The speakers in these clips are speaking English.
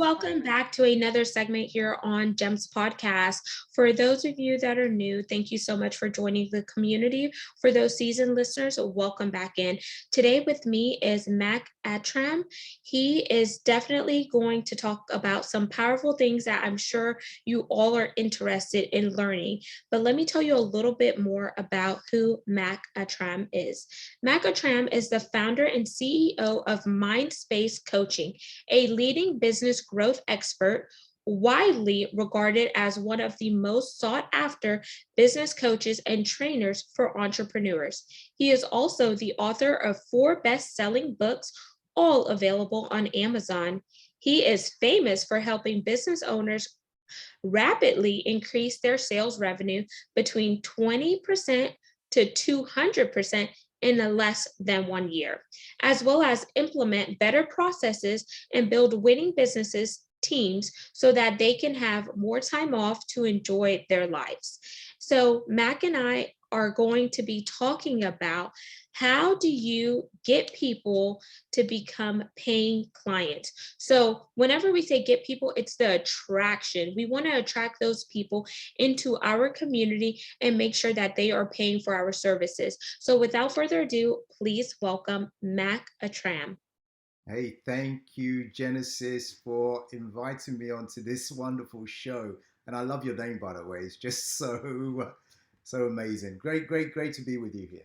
Welcome back to another segment here on GEMS Podcast. For those of you that are new, thank you so much for joining the community. For those seasoned listeners, welcome back in. Today with me is Mac Attram. He is definitely going to talk about some powerful things that I'm sure you all are interested in learning. But let me tell you a little bit more about who Mac Attram is. Mac Attram is the founder and CEO of MindSpace Coaching, a leading business growth expert, widely regarded as one of the most sought after business coaches and trainers for entrepreneurs. He is also the author of 4 best-selling books, all available on Amazon. He is famous for helping business owners rapidly increase their sales revenue between 20% to 200% in less than 1 year, as well as implement better processes and build winning businesses teams so that they can have more time off to enjoy their lives. So Mac and I are going to be talking about how do you get people to become paying clients. So whenever we say get people, it's the attraction. We want to attract those people into our community and make sure that they are paying for our services. So without further ado, please welcome Mac Attram. Hey, thank you, Genesis, for inviting me onto this wonderful show. And I love your name, by the way. It's just so amazing. Great to be with you here.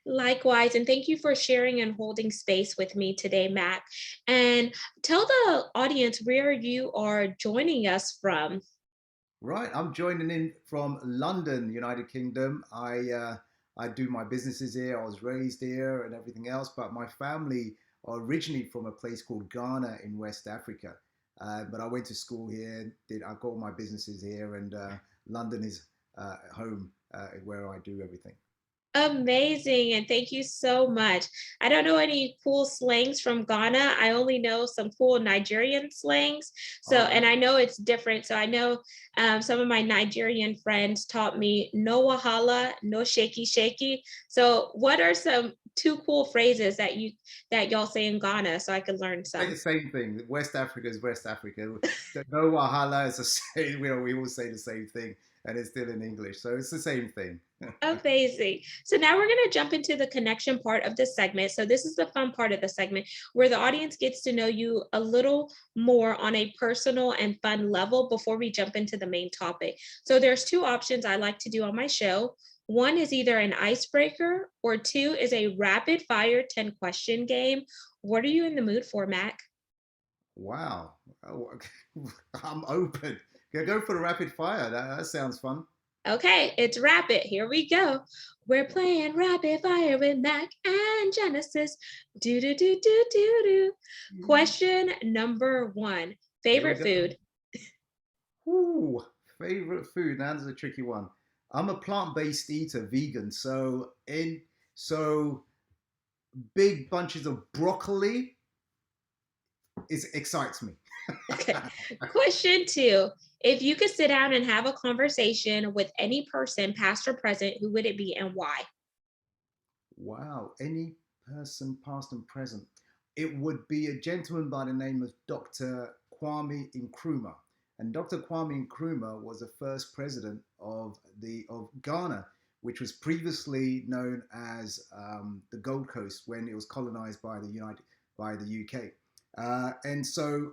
Likewise, and thank you for sharing and holding space with me today, Mac. And tell the audience where you are joining us from. Right, I'm joining in from London, United Kingdom. I do my businesses here. I was raised here and everything else, but my family are originally from a place called Ghana in West Africa. But I went to school here. I got all my businesses here, and London is home where I do everything. Amazing, and thank you so much. I don't know any cool slangs from Ghana. I only know some cool Nigerian slangs. So, Oh, and I know it's different. So I know some of my Nigerian friends taught me no wahala, no shaky shaky. So, what are some 2 cool phrases that y'all say in Ghana so I could learn some? same thing. West Africa is West Africa. No wahala is the same. We all say the same thing, and it's still in English, so it's the same thing. Amazing. So now we're going to jump into the connection part of the segment. So this is the fun part of the segment where the audience gets to know you a little more on a personal and fun level before we jump into the main topic. So there's 2 options I like to do on my show. One is either an icebreaker or 2 is a rapid fire 10 question game. What are you in the mood for, Mac? Wow. Oh, I'm open. Go for the rapid fire. That sounds fun. Okay, it's rapid. Here we go. We're playing rapid fire with Mac and Genesis. Do do do do do do. Question number 1. Here we Favorite go. food? Ooh, favorite food. Now this is a tricky one. I'm a plant-based eater, vegan. So big bunches of broccoli excites me. Okay. Question 2. If you could sit down and have a conversation with any person, past or present, who would it be and why? Wow, any person, past and present. It would be a gentleman by the name of Dr. Kwame Nkrumah. And Dr. Kwame Nkrumah was the first president of Ghana, which was previously known as the Gold Coast when it was colonized by the UK. And so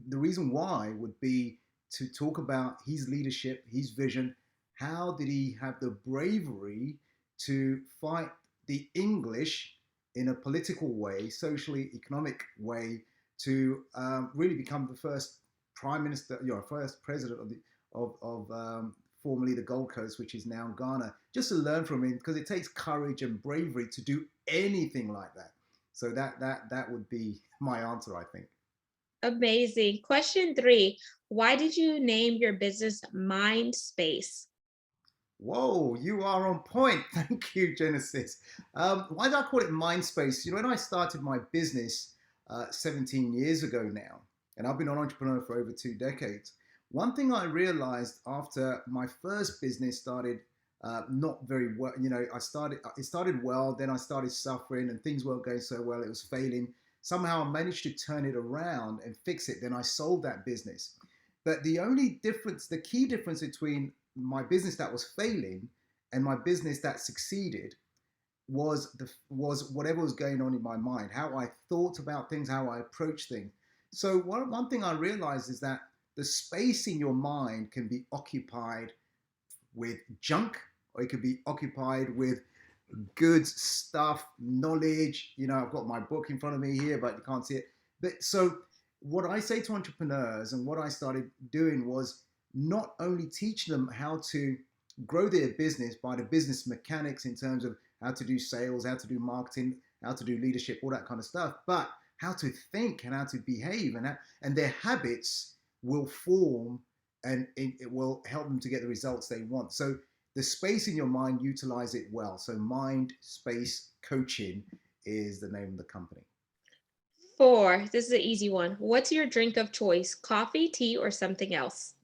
the reason why would be to talk about his leadership, his vision. How did he have the bravery to fight the English in a political way, socially, economic way, to really become the first prime minister, first president of formerly the Gold Coast, which is now Ghana, just to learn from him, because it takes courage and bravery to do anything like that. So that would be my answer, I think. Amazing. Question 3. Why did you name your business MindSpace? Whoa, you are on point. Thank you, Genesis. Why did I call it MindSpace? When I started my business 17 years ago now, and I've been an entrepreneur for over 2 decades, one thing I realized after my first business started not very well, it started well, then I started suffering and things weren't going so well, it was failing. somehow I managed to turn it around and fix it. Then I sold that business. But the only difference, the key difference between my business that was failing and my business that succeeded was whatever was going on in my mind, how I thought about things, how I approached things. So one thing I realized is that the space in your mind can be occupied with junk, or it could be occupied with good stuff, knowledge. I've got my book in front of me here, but you can't see it. But so what I say to entrepreneurs and what I started doing was not only teach them how to grow their business by the business mechanics in terms of how to do sales, how to do marketing, how to do leadership, all that kind of stuff, but how to think and how to behave, and their habits will form, and it will help them to get the results they want. So the space in your mind, utilize it well. So MindSpace Coaching is the name of the company. 4, this is an easy one. What's your drink of choice? Coffee, tea, or something else?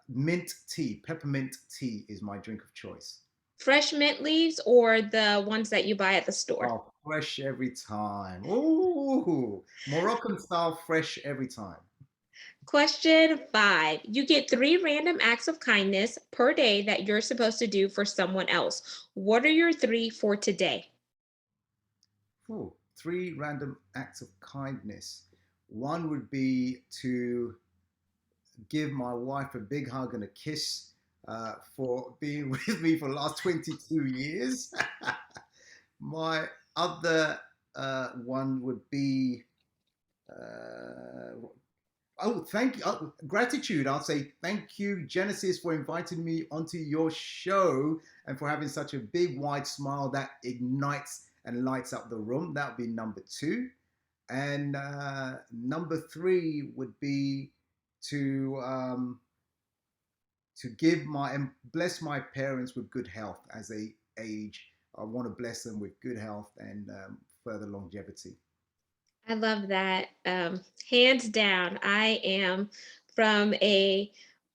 Mint tea, peppermint tea is my drink of choice. Fresh mint leaves or the ones that you buy at the store? Oh, fresh every time. Ooh, Moroccan style, fresh every time. Question 5. You get 3 random acts of kindness per day that you're supposed to do for someone else. What are your 3 for today? Ooh, 3 random acts of kindness. One would be to give my wife a big hug and a kiss for being with me for the last 22 years. My other one would be, thank you. Gratitude. I'll say thank you, Genesis, for inviting me onto your show and for having such a big, wide smile that ignites and lights up the room. That would be number 2. And number 3 would be to give my and bless my parents with good health as they age. I want to bless them with good health and further longevity. I love that. Hands down, I am from a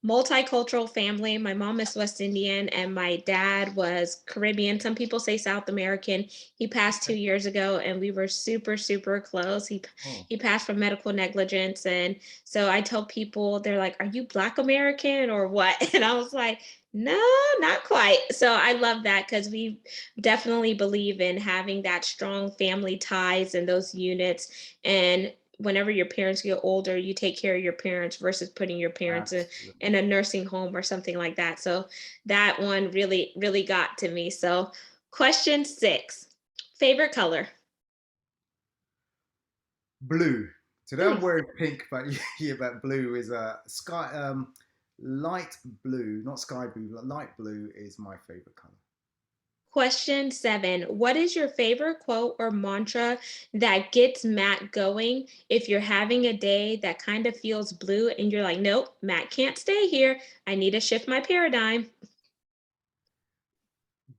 multicultural family. My mom is West Indian and my dad was Caribbean. Some people say South American. He passed 2 years ago, and we were super, super close. Oh, He passed from medical negligence, and so I tell people, they're like, "Are you Black American or what?" And I was like, "No, not quite." So I love that because we definitely believe in having that strong family ties and those units. And whenever your parents get older, you take care of your parents versus putting your parents absolutely. in a nursing home or something like that. So that one really, really got to me. So, question 6, favorite color? Blue. Today Hmm. I'm wearing pink, but yeah, but blue is a sky, light blue, not sky blue, but light blue is my favorite color. Question 7, what is your favorite quote or mantra that gets Matt going if you're having a day that kind of feels blue and you're like, nope, Matt can't stay here. I need to shift my paradigm.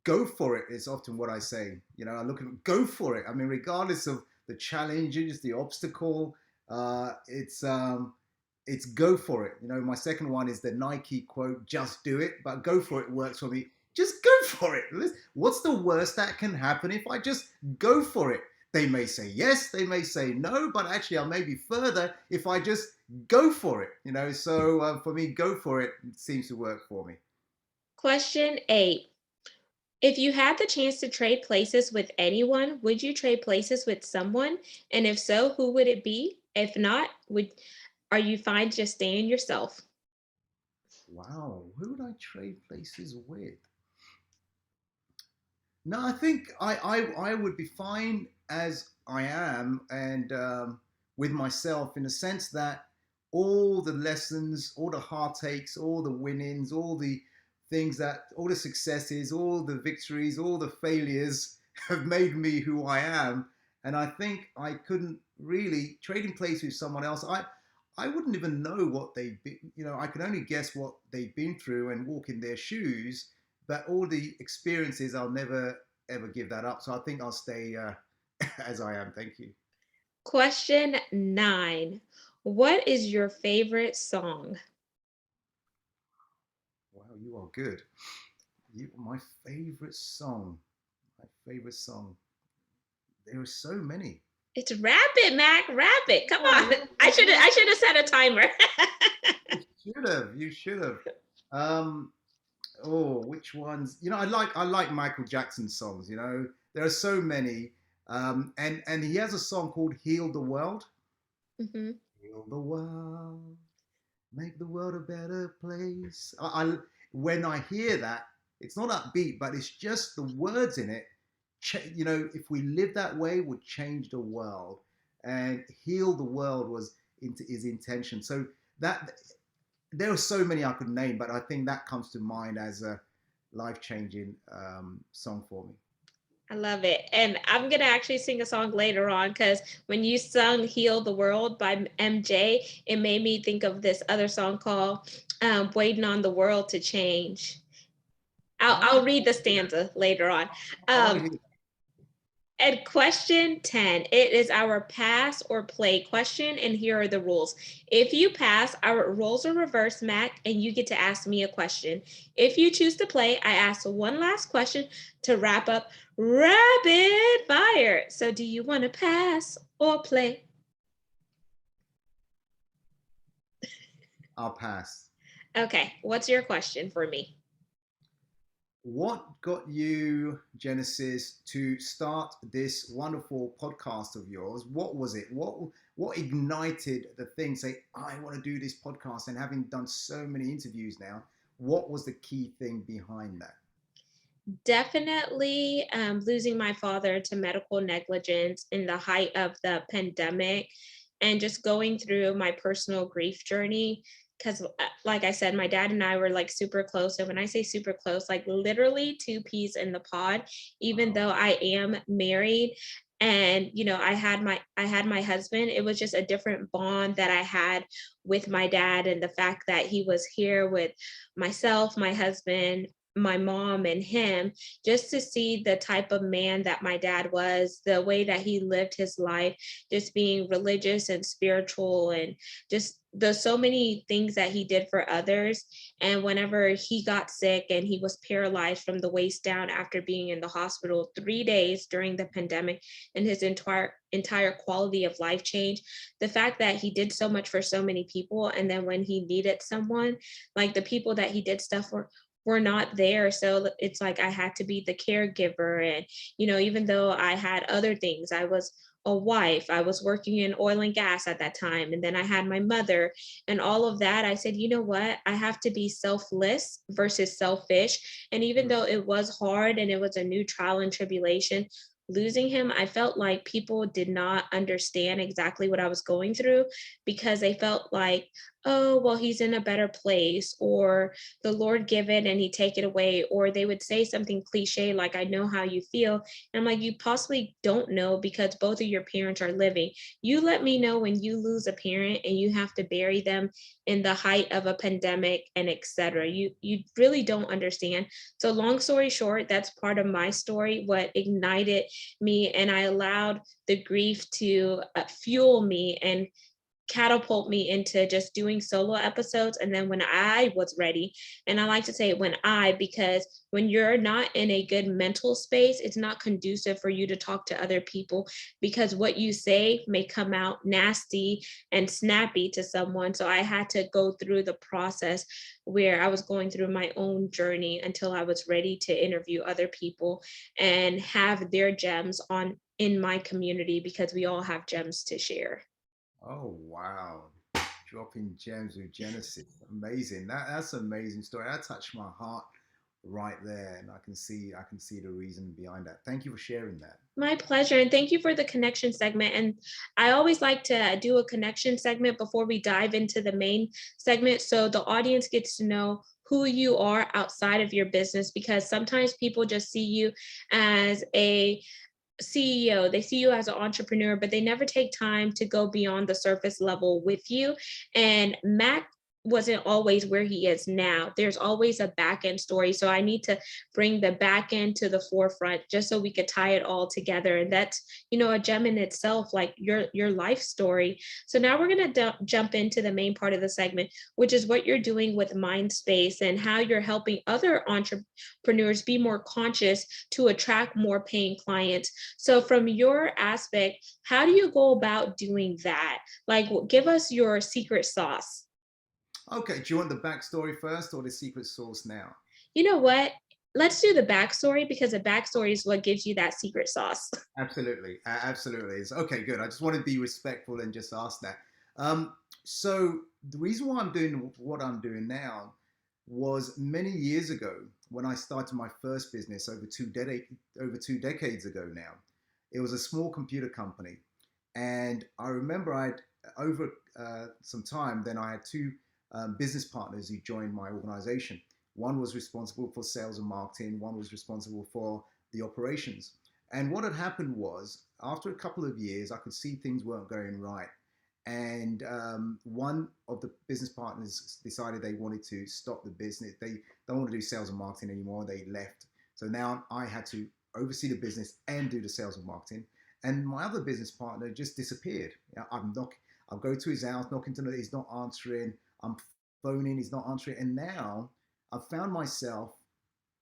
Go for it is often what I say. I look at go for it. I mean, regardless of the challenges, the obstacle, it's go for it. My second one is the Nike quote, "Just do it," but go for it works for me. Just go for it. What's the worst that can happen if I just go for it? They may say yes, they may say no, but actually, I'll maybe further if I just go for it. So for me, go for it seems to work for me. Question 8, if you had the chance to trade places with anyone, would you trade places with someone? And if so, who would it be? If not, are you fine just staying yourself? Wow, who would I trade places with? No, I think I would be fine as I am, and with myself, in the sense that all the lessons, all the heartaches, all the winnings, all the successes, all the victories, all the failures have made me who I am. And I think I couldn't really trading place with someone else. I wouldn't even know what they've been. I can only guess what they've been through and walk in their shoes, but all the experiences, I'll never ever give that up. So I think I'll stay as I am. Thank you. Question 9, what is your favorite song? Wow, you are good. My favorite song. My favorite song. There are so many. It's rapid, Mac. Rapid. Come on. I should have set a timer. You should have. You should have. Um, oh, which ones? I like Michael Jackson songs. There are so many. And he has a song called "Heal the World." Hmm. Heal the world, make the world a better place. When I hear that, it's not upbeat, but it's just the words in it. If we live that way, would change the world, and heal the world was into his intention. So that there are so many I could name, but I think that comes to mind as a life-changing song for me. I love it. And I'm going to actually sing a song later on because when you sung Heal the World by MJ, it made me think of this other song called Waiting on the World to Change. I'll Oh, read the stanza later on. I want to Um, hear. and question 10, it is our pass or play question. And here are the rules. If you pass, our roles are reversed, Mac, and you get to ask me a question. If you choose to play, I ask one last question to wrap up rapid fire. So, do you want to pass or play? I'll pass. Okay, what's your question for me? What got you, Genesis, to start this wonderful podcast of yours? What was it? What ignited the thing? Say, I want to do this podcast, and having done so many interviews now, what was the key thing behind that? Definitely losing my father to medical negligence in the height of the pandemic and just going through my personal grief journey. Because, like I said, my dad and I were like super close. And when I say super close, like literally two peas in the pod, even Wow. though I am married. And I had my husband. It was just a different bond that I had with my dad, and the fact that he was here with myself, my husband, my mom, and him, just to see the type of man that my dad was, the way that he lived his life, just being religious and spiritual, and just the so many things that he did for others. And whenever he got sick and he was paralyzed from the waist down after being in the hospital 3 days during the pandemic, and his entire quality of life changed, the fact that he did so much for so many people, and then when he needed someone, like the people that he did stuff for were not there. So it's like I had to be the caregiver. And, even though I had other things, I was a wife, I was working in oil and gas at that time. And then I had my mother and all of that. I said, you know what? I have to be selfless versus selfish. And even though it was hard and it was a new trial and tribulation, losing him, I felt like people did not understand exactly what I was going through, because they felt like, oh, well, he's in a better place, or the Lord give it and he take it away. Or they would say something cliche like, I know how you feel. And I'm like, you possibly don't know, because both of your parents are living. You let me know when you lose a parent and you have to bury them in the height of a pandemic and etc. You really don't understand. So long story short, that's part of my story, what ignited me, and I allowed the grief to fuel me and catapult me into just doing solo episodes. And then when I was ready, and I like to say because when you're not in a good mental space, it's not conducive for you to talk to other people, because what you say may come out nasty and snappy to someone. So I had to go through the process where I was going through my own journey until I was ready to interview other people and have their gems on in my community, because we all have gems to share. Oh wow. Dropping gems with Genesis. Amazing. That's an amazing story. That touched my heart right there. And I can see the reason behind that. Thank you for sharing that. My pleasure. And thank you for the connection segment. And I always like to do a connection segment before we dive into the main segment, so the audience gets to know who you are outside of your business, because sometimes people just see you as a CEO, they see you as an entrepreneur, but they never take time to go beyond the surface level with you. And Mac wasn't always where he is now. There's always a back end story. So I need to bring the back end to the forefront just so we could tie it all together. And that's, a gem in itself, like your life story. So now we're going to jump into the main part of the segment, which is what you're doing with MindSpace and how you're helping other entrepreneurs be more conscious to attract more paying clients. So from your aspect, how do you go about doing that? Like, give us your secret sauce. Okay, do you want the backstory first or the secret sauce now? You know what? Let's do the backstory because the backstory is what gives you that secret sauce. Absolutely, absolutely. It's okay. Good. I just want to be respectful and just ask that. Um, so the reason why I'm doing what I'm doing now was many years ago when I started my first business over 2 decades ago now. It was a small computer company, and I remember I'd over some time. Then I had two business partners who joined my organization. One was responsible for sales and marketing. One was responsible for the operations. And what had happened was, after a couple of years, I could see things weren't going right. And one of the business partners decided they wanted to stop the business. They don't want to do sales and marketing anymore. They left. So now I had to oversee the business and do the sales and marketing. And my other business partner just disappeared. I'll go to his house, knocking to the, he's not answering. I'm phoning, he's not answering. And now I've found myself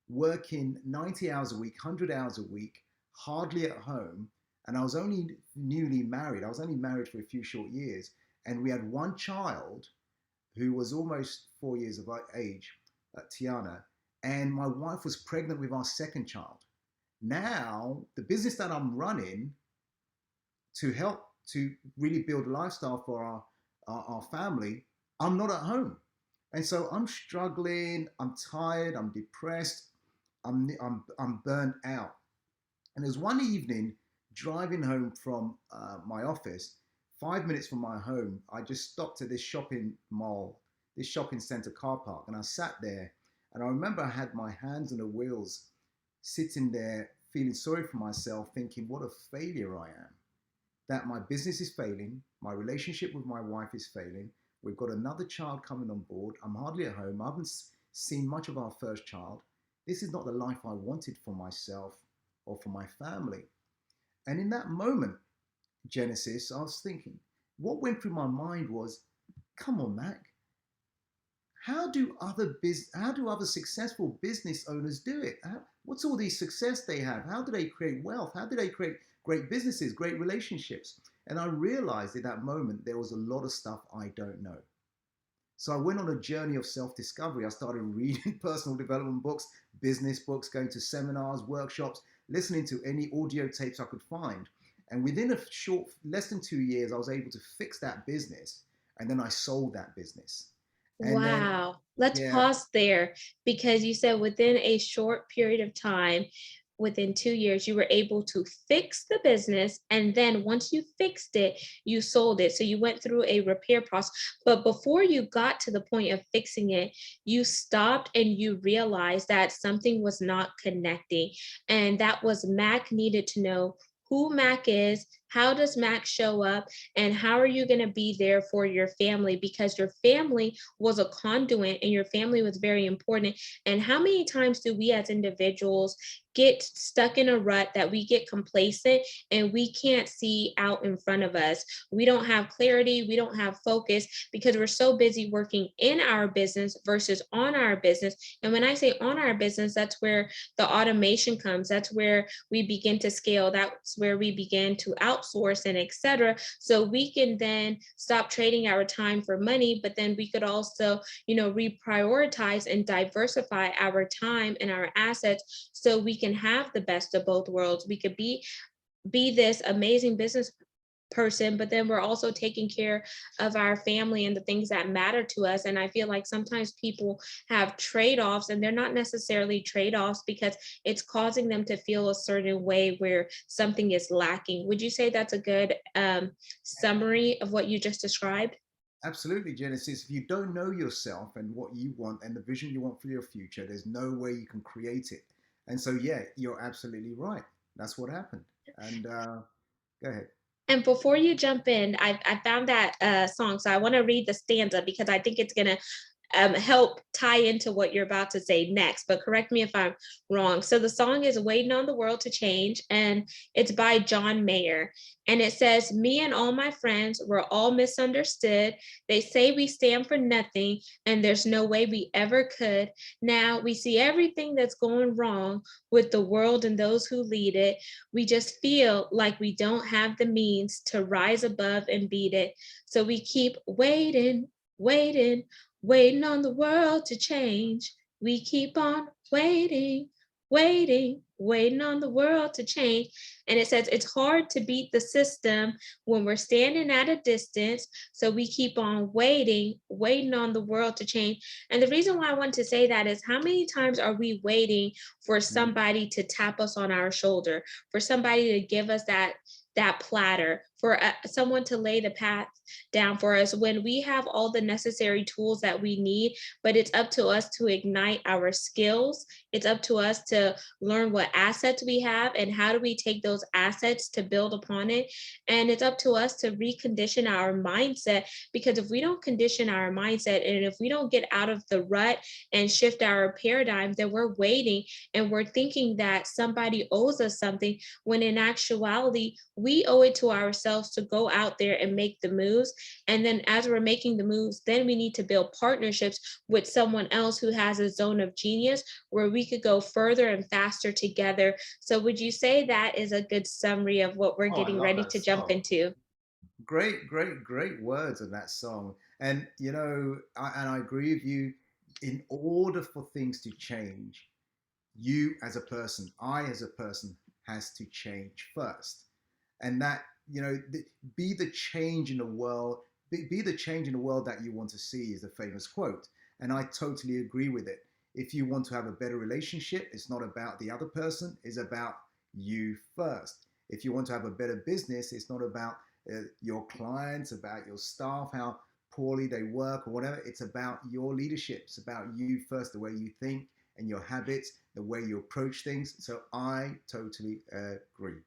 working 90 hours a week, 100 hours a week, hardly at home. And I was only newly married. I was only married for a few short years. And we had one child who was almost 4 years of age, Tiana. And my wife was pregnant with our second child. Now, the business that I'm running to help to really build a lifestyle for our family, I'm not at home. And so I'm struggling, I'm tired, I'm depressed, I'm burnt out. And there's one evening driving home from my office, 5 minutes from my home, I just stopped at this shopping mall, this shopping center car park, and I sat there. And I remember I had my hands on the wheels, sitting there, feeling sorry for myself, thinking, what a failure I am. That my business is failing, my relationship with my wife is failing. We've got another child coming on board. I'm hardly at home. I haven't seen much of our first child. This is not the life I wanted for myself or for my family. And in that moment, Genesis, I was thinking, what went through my mind was, come on, Mac, how do other successful business owners do it? What's all these success they have? How do they create wealth? How do they create great businesses, great relationships? And I realized at that moment there was a lot of stuff I don't know. So I went on a journey of self-discovery. I started reading personal development books, business books, going to seminars, workshops, listening to any audio tapes I could find. And within a short, less than 2 years, I was able to fix that business. And then I sold that business. And then, Wow. Let's yeah, pause there because you said within a short period of time, within 2 years, you were able to fix the business. And then once you fixed it, you sold it. So you went through a repair process. But before you got to the point of fixing it, you stopped and you realized that something was not connecting. And that was Mac needed to know who Mac is, how does Mac show up, and how are you going to be there for your family because your family was a conduit and your family was very important. And how many times do we as individuals get stuck in a rut that we get complacent and we can't see out in front of us? We don't have clarity, we don't have focus because we're so busy working in our business versus on our business. And when I say on our business, that's where the automation comes. That's where we begin to scale. That's where we begin to outsource and etc. So we can then stop trading our time for money, but then we could also, reprioritize and diversify our time and our assets so we can have the best of both worlds. We could be this amazing business person, but then we're also taking care of our family and the things that matter to us. And I feel like sometimes people have trade-offs and they're not necessarily trade-offs because it's causing them to feel a certain way where something is lacking. Would you say that's a good summary of what you just described? absolutely, Genesis. If you don't know yourself and what you want and the vision you want for your future, there's no way you can create it. And so, yeah, you're absolutely right. That's what happened. And go ahead. And before you jump in, I found that song, so I want to read the stanza because I think it's gonna help tie into what you're about to say next. But correct me if I'm wrong. So the song is "Waiting on the World to Change," and it's by John Mayer. And it says, "Me and all my friends were all misunderstood. They say we stand for nothing, and there's no way we ever could. Now we see everything that's going wrong with the world and those who lead it. We just feel like we don't have the means to rise above and beat it. So we keep waiting, waiting, waiting on the world to change. We keep on waiting, waiting, waiting on the world to change." And it says it's hard to beat the system when we're standing at a distance. So we keep on waiting, waiting on the world to change. And the reason why I want to say that is, how many times are we waiting for Mm, somebody to tap us on our shoulder, for somebody to give us that platter, for someone to lay the path down for us, when we have all the necessary tools that we need, but it's up to us to ignite our skills. It's up to us to learn what assets we have and how do we take those assets to build upon it. And it's up to us to recondition our mindset, because if we don't condition our mindset and if we don't get out of the rut and shift our paradigm, then we're waiting and we're thinking that somebody owes us something, when in actuality, we owe it to ourselves to go out there and make the moves. And then as we're making the moves, then we need to build partnerships with someone else who has a zone of genius where we could go further and faster together. So would you say that is a good summary of what we're oh, I getting love ready that to jump song. into? Great, great, great words in that song. And and I agree with you. In order for things to change, you as a person, I as a person, has to change first. And that, be the change in the world, be the change in the world that you want to see, is a famous quote. And I totally agree with it. If you want to have a better relationship, it's not about the other person, it's about you first. If you want to have a better business, it's not about your clients, about your staff, how poorly they work or whatever. It's about your leadership. It's about you first, the way you think and your habits, the way you approach things. So I totally agree.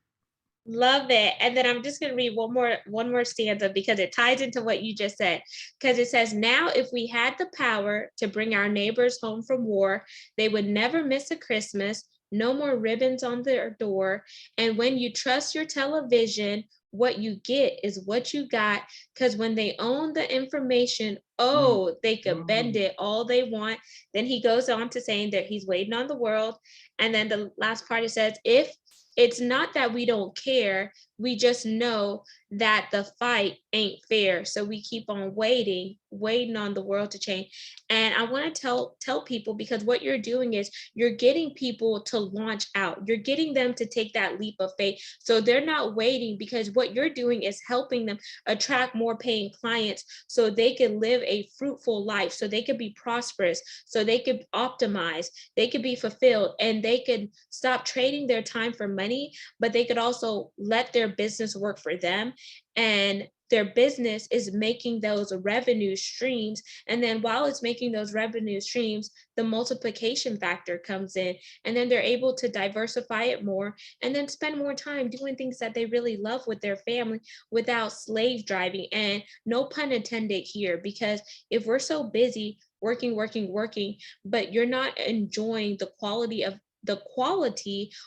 Love it. And then I'm just going to read one more stanza because it ties into what you just said. Because it says, "Now if we had the power to bring our neighbors home from war, they would never miss a Christmas, no more ribbons on their door. And when you trust your television, what you get is what you got. Because when they own the information, Mm, oh, they could bend mm, it all they want." Then he goes on to saying that he's waiting on the world. And then the last part, it says, "If it's not that we don't care, we just know that the fight ain't fair. So we keep on waiting, waiting on the world to change." And I want to tell people, because what you're doing is you're getting people to launch out. You're getting them to take that leap of faith. So they're not waiting, because what you're doing is helping them attract more paying clients so they can live a fruitful life, so they could be prosperous, so they could optimize, they could be fulfilled, and they could stop trading their time for money, but they could also let their business work for them. And their business is making those revenue streams. And then while it's making those revenue streams, the multiplication factor comes in. And then they're able to diversify it more and then spend more time doing things that they really love with their family without slave driving. And no pun intended here, because if we're so busy working, working, working, but you're not enjoying the quality,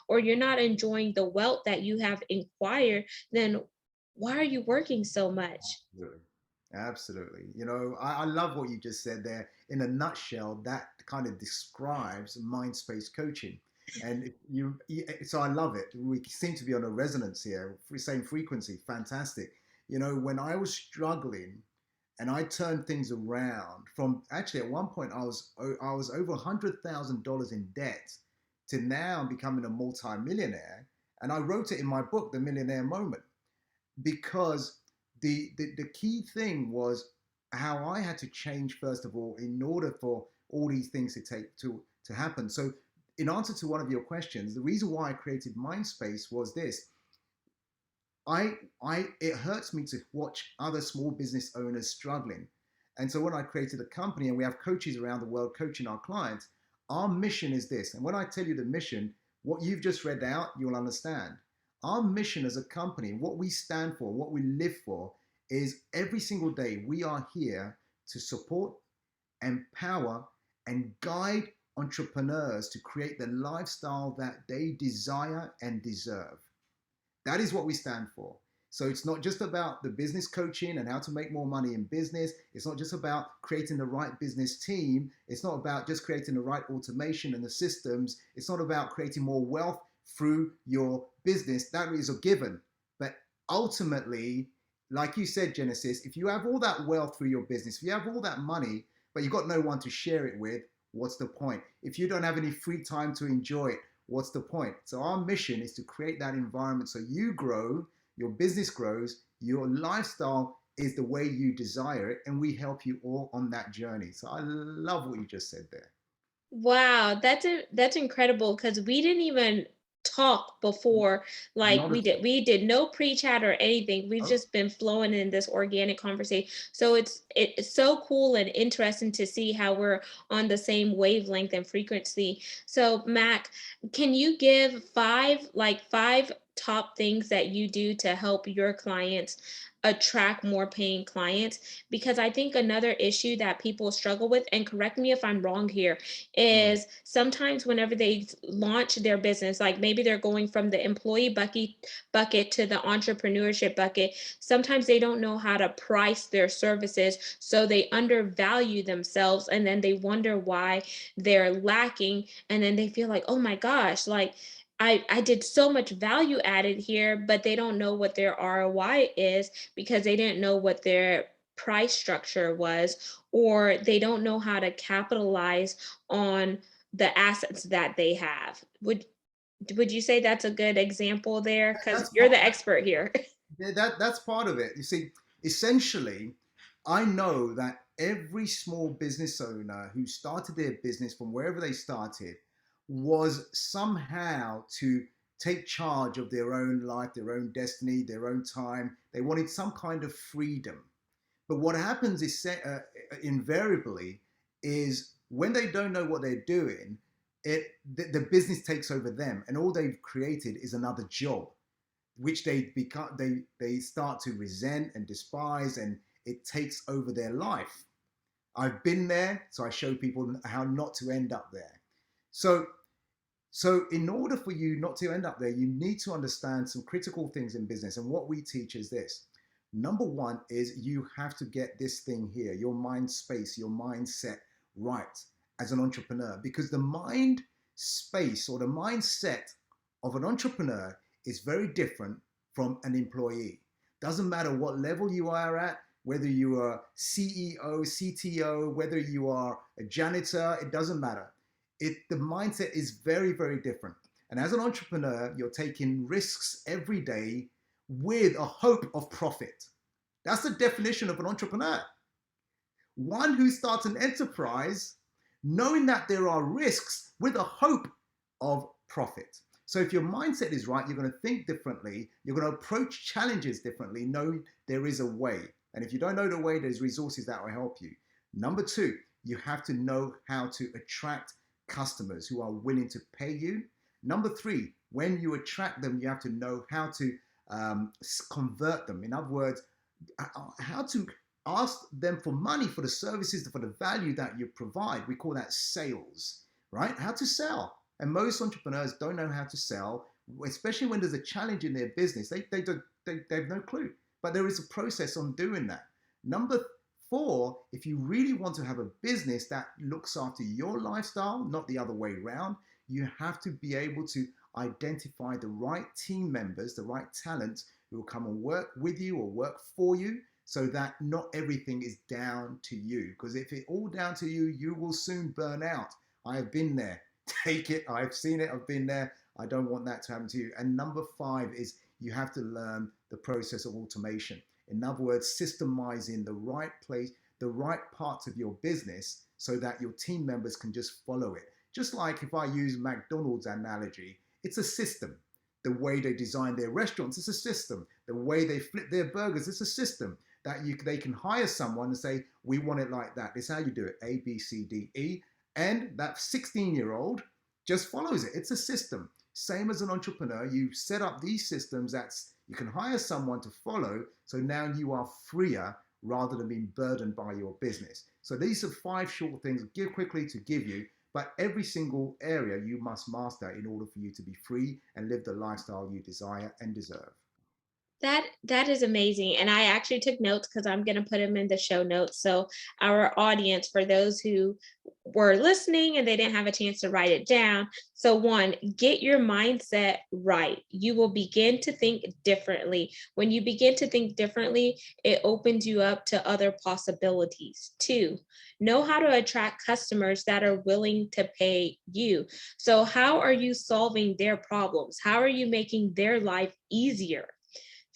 or you're not enjoying the wealth that you have acquired, then why are you working so much? absolutely. Absolutely. I love what you just said there. In a nutshell, that kind of describes MindSpace coaching. And so I love it. We seem to be on a resonance here, same frequency. Fantastic. When I was struggling and I turned things around from, actually at one point I was over $100,000 in debt to now becoming a multi-millionaire. And I wrote it in my book, The Millionaire Moment, because the key thing was how I had to change first of all in order for all these things to happen. So in answer to one of your questions, the reason why I created Mindspace was this. I it hurts me to watch other small business owners struggling. And so when I created a company and we have coaches around the world coaching our clients, our mission is this. And when I tell you the mission, what you've just read out, you'll understand. Our mission as a company, what we stand for, what we live for, is every single day we are here to support, empower, and guide entrepreneurs to create the lifestyle that they desire and deserve. That is what we stand for. So it's not just about the business coaching and how to make more money in business. It's not just about creating the right business team. It's not about just creating the right automation and the systems. It's not about creating more wealth through your business. That is a given. But ultimately, like you said, Genesis, if you have all that wealth through your business, if you have all that money, but you've got no one to share it with, what's the point? If you don't have any free time to enjoy it, what's the point? So our mission is to create that environment so you grow, your business grows, your lifestyle is the way you desire it, and we help you all on that journey. So I love what you just said there. Wow, that's incredible because we didn't even talk before like Not we at did. all. We did no pre-chat or anything. We've Oh, just been flowing in this organic conversation. So it's so cool and interesting to see how we're on the same wavelength and frequency. So Mac, can you give five top things that you do to help your clients attract more paying clients? Because I think another issue that people struggle with, and correct me if I'm wrong here, mm, is sometimes whenever they launch their business, like maybe they're going from the employee bucket to the entrepreneurship bucket, sometimes they don't know how to price their services, so they undervalue themselves, and then they wonder why they're lacking, and then they feel like, oh my gosh, like I did so much value added here, but they don't know what their ROI is because they didn't know what their price structure was, or they don't know how to capitalize on the assets that they have. Would you say that's a good example there? Because that's you're part. the expert here. That's part of it. You see, essentially, I know that every small business owner who started their business from wherever they started was somehow to take charge of their own life, their own destiny, their own time. They wanted some kind of freedom. But what happens is invariably is when they don't know what they're doing, the business takes over them, and all they've created is another job which they start to resent and despise, and it takes over their life. I've been there, so I show people how not to end up there. So so in order for you not to end up there, you need to understand some critical things in business. And what we teach is this. Number one is you have to get this thing here, your mind space, your mindset right as an entrepreneur, because the mind space or the mindset of an entrepreneur is very different from an employee. Doesn't matter what level you are at, whether you are CEO, CTO, whether you are a janitor, it doesn't matter. The mindset is very, very different. And as an entrepreneur, you're taking risks every day with a hope of profit. That's the definition of an entrepreneur. One who starts an enterprise knowing that there are risks with a hope of profit. So if your mindset is right, you're going to think differently. You're going to approach challenges differently, knowing there is a way. And if you don't know the way, there's resources that will help you. Number two, you have to know how to attract customers who are willing to pay you. Number three, when you attract them, you have to know how to convert them. In other words, how to ask them for money for the services, for the value that you provide. We call that sales, right? How to sell. And most entrepreneurs don't know how to sell, especially when there's a challenge in their business. They have no clue. But there is a process on doing that. Number four, if you really want to have a business that looks after your lifestyle, not the other way around, you have to be able to identify the right team members, the right talent who will come and work with you or work for you, so that not everything is down to you. Because if it's all down to you, you will soon burn out. I have been there. Take it. I've seen it. I've been there. I don't want that to happen to you. And number five is you have to learn the process of automation. In other words, systemizing the right place, the right parts of your business so that your team members can just follow it. Just like if I use McDonald's analogy, it's a system. The way they design their restaurants, it's a system. The way they flip their burgers, it's a system that they can hire someone and say, we want it like that. This is how you do it, A, B, C, D, E. And that 16-year-old just follows it. It's a system. Same as an entrepreneur, you set up these systems that you can hire someone to follow. So now you are freer rather than being burdened by your business. So these are 5 short things give quickly to give you, but every single area you must master in order for you to be free and live the lifestyle you desire and deserve. That is amazing, and I actually took notes because I'm gonna put them in the show notes. So our audience, for those who were listening and they didn't have a chance to write it down. So one, get your mindset right. You will begin to think differently. When you begin to think differently, it opens you up to other possibilities. Two, know how to attract customers that are willing to pay you. So how are you solving their problems? How are you making their life easier?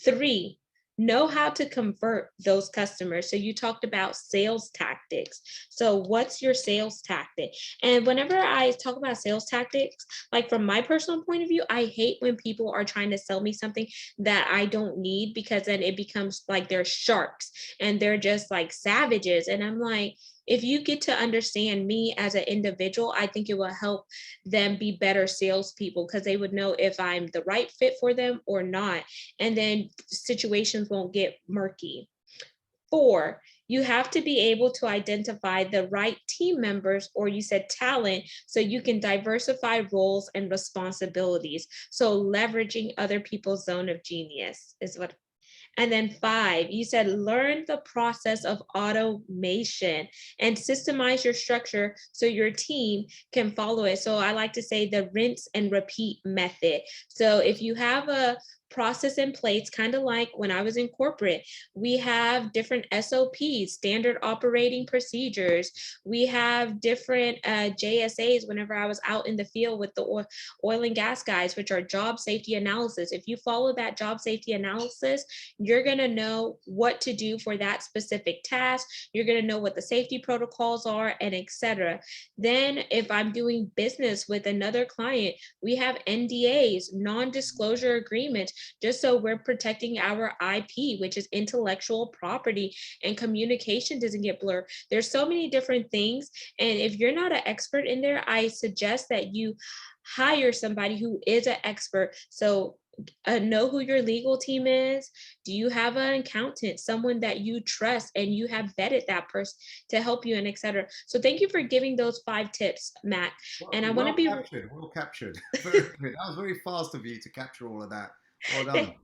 Three, know how to convert those customers. So you talked about sales tactics. So what's your sales tactic? And whenever I talk about sales tactics, like from my personal point of view, I hate when people are trying to sell me something that I don't need, because then it becomes like they're sharks and they're just like savages. And I'm like, if you get to understand me as an individual, I think it will help them be better salespeople, because they would know if I'm the right fit for them or not. And then situations won't get murky. Four, you have to be able to identify the right team members, or you said talent, so you can diversify roles and responsibilities. So leveraging other people's zone of genius is what. And then five, you said learn the process of automation and systemize your structure so your team can follow it. So I like to say the rinse and repeat method. So if you have a process in place, kind of like when I was in corporate, we have different SOPs, standard operating procedures. We have different JSAs whenever I was out in the field with the oil and gas guys, which are job safety analysis. If you follow that job safety analysis, you're going to know what to do for that specific task. You're going to know what the safety protocols are, and etc. Then if I'm doing business with another client, we have NDAs, non-disclosure agreements, just so we're protecting our IP, which is intellectual property, and communication doesn't get blurred. There's so many different things. And if you're not an expert in there, I suggest that you hire somebody who is an expert. So know who your legal team is. Do you have an accountant, someone that you trust and you have vetted that person to help you, and etc. So thank you for giving those 5 tips, Matt. And I want to Well be captured, well captured. Very good. That was very fast of you to capture all of that. Well done.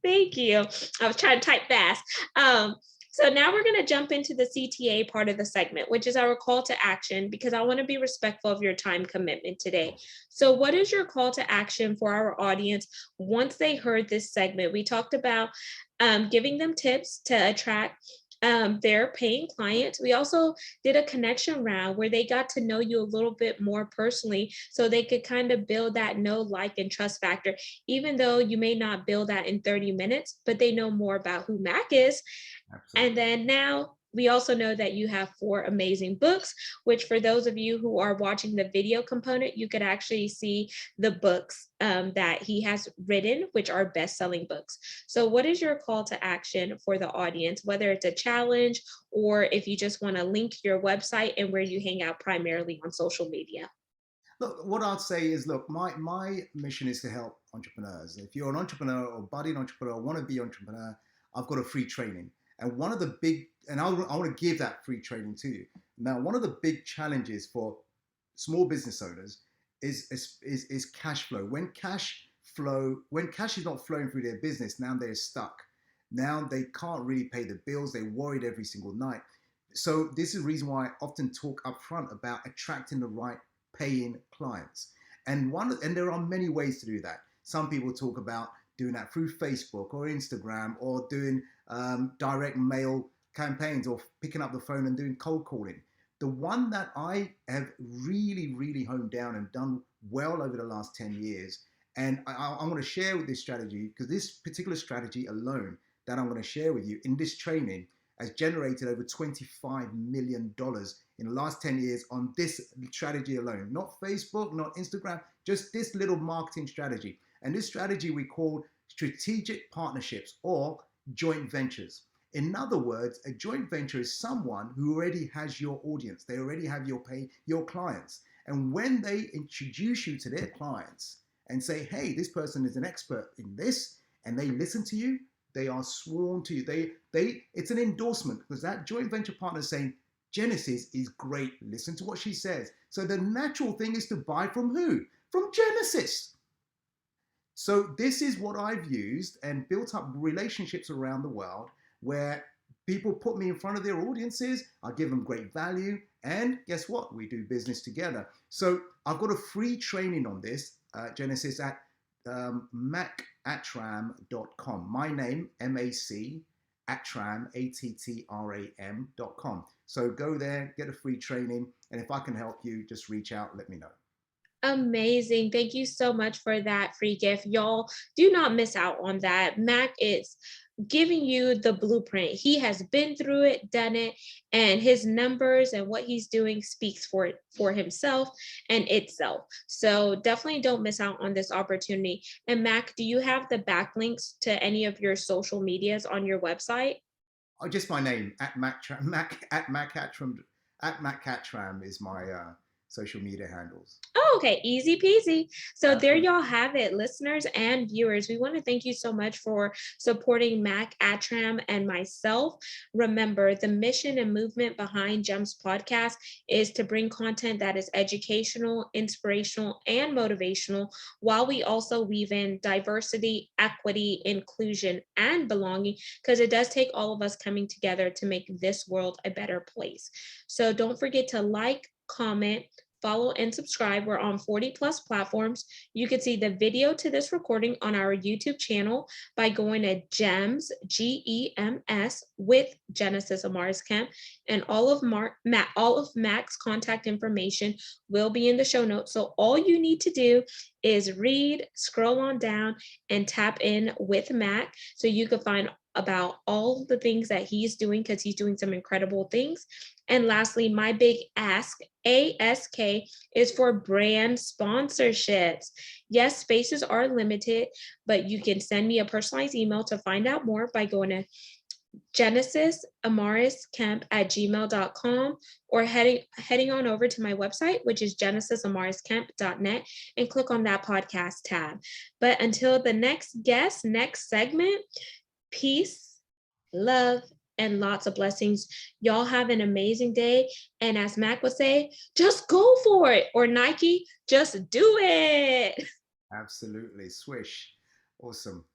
thank you. I was trying to type fast. Um, so now we're going to jump into the CTA part of the segment, which is our call to action, because I want to be respectful of your time commitment today. So what is your call to action for our audience once they heard this segment? We talked about giving them tips to attract their paying clients. We also did a connection round where they got to know you a little bit more personally, so they could kind of build that know, like, and trust factor, even though you may not build that in 30 minutes, but they know more about who Mac is. And Absolutely. then now we also know that you have 4 amazing books, which for those of you who are watching the video component, you could actually see the books that he has written, which are best-selling books. So what is your call to action for the audience, whether it's a challenge or if you just want to link your website and where you hang out primarily on social media? Look, what I'd say is, look, my mission is to help entrepreneurs. If you're an entrepreneur or budding entrepreneur, or want to be entrepreneur, I've got a free training. And one of the big, and I want to give that free training to you. Now, one of the big challenges for small business owners is cash flow. When cash is not flowing through their business, now they're stuck. Now they can't really pay the bills. They're worried every single night. So this is the reason why I often talk upfront about attracting the right paying clients. And there are many ways to do that. Some people talk about doing that through Facebook or Instagram, or doing direct mail campaigns, or picking up the phone and doing cold calling. The one that I have really, really honed down and done well over the last 10 years, and I want to share with this strategy, because this particular strategy alone that I'm going to share with you in this training has generated over $25 million in the last 10 years on this strategy alone. Not Facebook, not Instagram, just this little marketing strategy. And this strategy we call strategic partnerships, or joint ventures. In other words, a joint venture is someone who already has your audience. They already have your clients. And when they introduce you to their clients and say, hey, this person is an expert in this, and they listen to you, they are sworn to you. It's an endorsement because that joint venture partner is saying, Genesis is great. Listen to what she says. So the natural thing is to buy from who? From Genesis. So this is what I've used and built up relationships around the world where people put me in front of their audiences. I give them great value. And guess what? We do business together. So I've got a free training on this, Genesis, at macattram.com. My name, M-A-C, Attram, Attram.com. So go there, get a free training. And if I can help you, just reach out, let me know. Amazing. Thank you so much for that free gift. Y'all do not miss out on that. Mac is giving you the blueprint. He has been through it, done it, and his numbers and what he's doing speaks for himself and itself. So definitely don't miss out on this opportunity. And Mac, do you have the backlinks to any of your social medias on your website? Oh, just my name, at Macattram, at Macattram is my social media handles. Oh, okay, easy peasy. So there Absolutely. y'all have it, listeners and viewers. We want to thank you so much for supporting Mac Attram and myself. Remember, the mission and movement behind GEMS podcast is to bring content that is educational, inspirational, and motivational, while we also weave in diversity, equity, inclusion, and belonging, because it does take all of us coming together to make this world a better place. So don't forget to like, comment, follow, and subscribe. We're on 40 plus platforms. You can see the video to this recording on our YouTube channel by going to GEMS, GEMS, with Genesis Amaris Kemp. And all of Mac's contact information will be in the show notes. So all you need to do is read, scroll on down, and tap in with Mac so you can find about all the things that he's doing, because he's doing some incredible things. And lastly, my big ask, ASK, is for brand sponsorships. Yes, spaces are limited, but you can send me a personalized email to find out more by going to genesisamarisKemp@gmail.com, or heading on over to my website, which is genesisamarisKemp.net, and click on that podcast tab. But until the next segment, peace, love, and lots of blessings. Y'all have an amazing day. And as Mac would say, just go for it. Or Nike, just do it. Absolutely. Swish. Awesome.